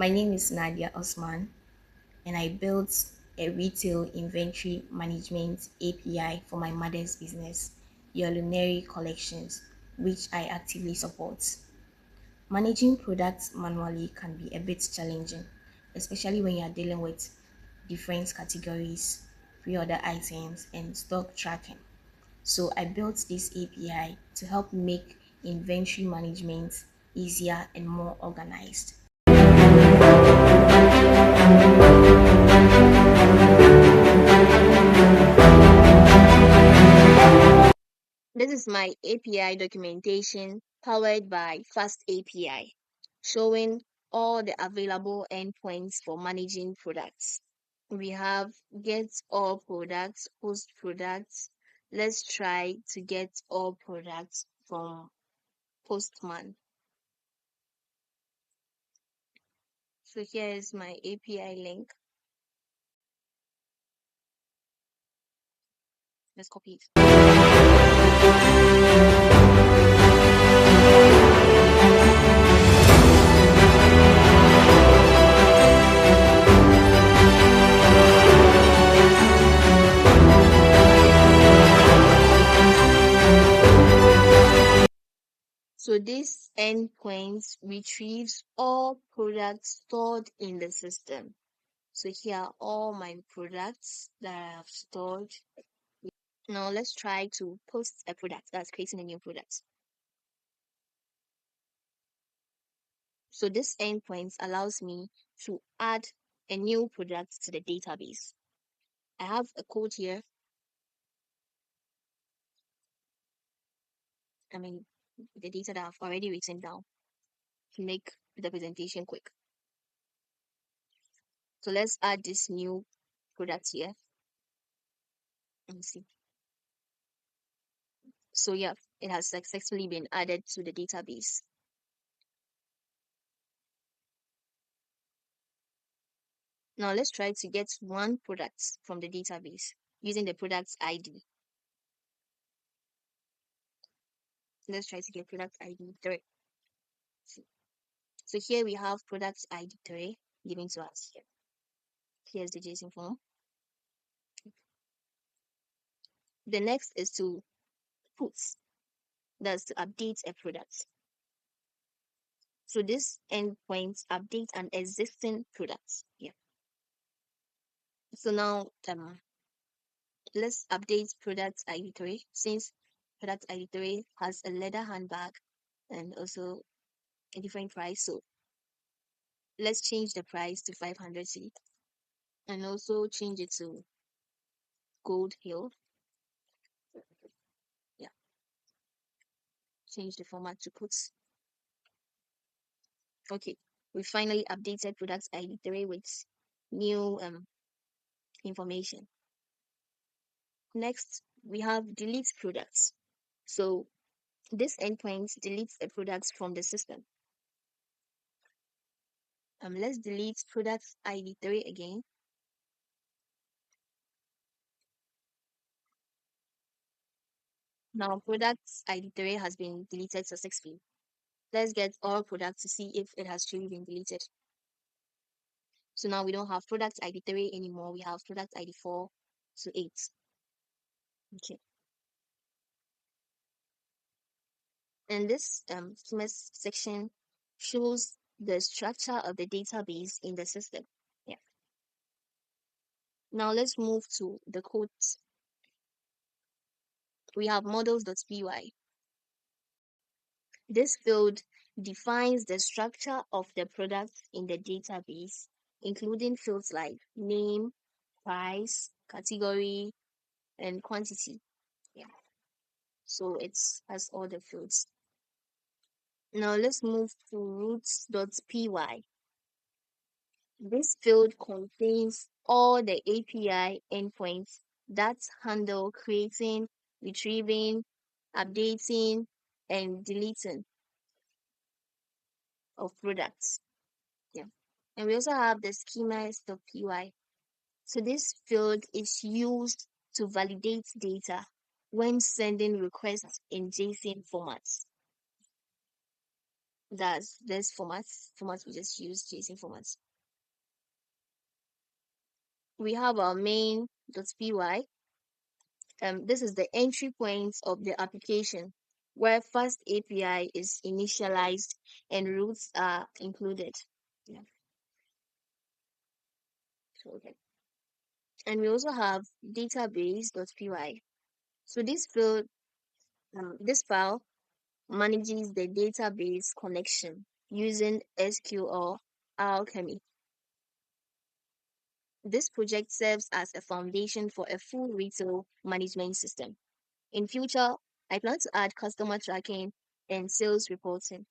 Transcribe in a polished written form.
My name is Nadia Osman, and I built a retail inventory management API for my mother's business, Yorlumnere Collections, which I actively support. Managing products manually can be a bit challenging, especially when you are dealing with different categories, pre-order items, and stock tracking. So I built this API to help make inventory management easier and more organized. This is my API documentation powered by Fast API, showing all the available endpoints for managing products. We have get all products, post products. Let's try to get all products from Postman. So here is my API link. Let's copy it. So this endpoint retrieves all products stored in the system. So here are all my products that I have stored. Now let's try to post a product. That's creating a new product. So this endpoint allows me to add a new product to the database. I have a code here. I mean, the data that I've already written down to make the presentation quick. So let's add this new product here. Let me see. So yeah, it has successfully been added to the database. Now let's try to get one product from the database using the product ID. Let's try to get product ID 3. So here we have product ID 3 given to us here. Here's the JSON form. The next is to put, that's to update a product. So this endpoint update an existing product here. So now let's update product ID 3 since product ID 3 has a leather handbag and also a different price. So let's change the price to 500 C and also change it to Gold Hill. Yeah, change the format to puts. Okay, we finally updated product ID 3 with new information. Next, we have delete products. So this endpoint deletes the products from the system. Let's delete product ID 3 again. Now product ID 3 has been deleted successfully. Let's get all products to see if it has truly been deleted. So now we don't have product ID 3 anymore. We have product ID 4 to 8. Okay. And this schemas section shows the structure of the database in the system. Yeah. Now let's move to the codes. We have models.py. This field defines the structure of the product in the database, including fields like name, price, category, and quantity. Yeah. So it has all the fields. Now let's move to routes.py. This field contains all the API endpoints that handle creating, retrieving, updating, and deleting of products. Yeah. And we also have the schemas.py. So this field is used to validate data when sending requests in JSON formats. That's this format we just use, JSON formats. We have our main.py. This is the entry point of the application where Fast API is initialized and routes are included. Yeah. So, okay. And we also have database.py. So this file manages the database connection using SQL Alchemy. This project serves as a foundation for a full retail management system. In future, I plan to add customer tracking and sales reporting.